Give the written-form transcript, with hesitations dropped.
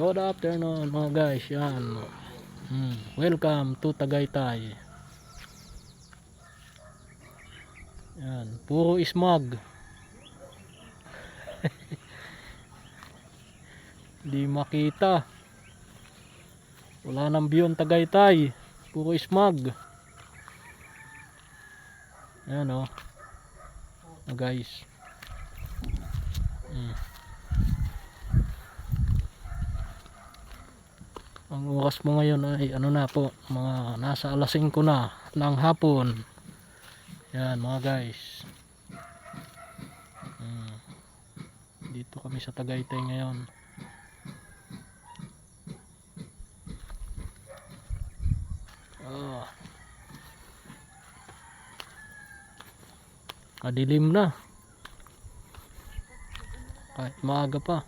Good afternoon mga guys, yan. Welcome to Tagaytay. Yan, puro smog. Di makita. Wala nang view ang Tagaytay. Puro smog. Yan o. Guys. Ang oras mo ngayon ay ano na po, mga nasa alas 5 na ng hapon. Yan mga guys. Dito kami sa Tagaytay ngayon. Madilim na. Kahit maaga pa.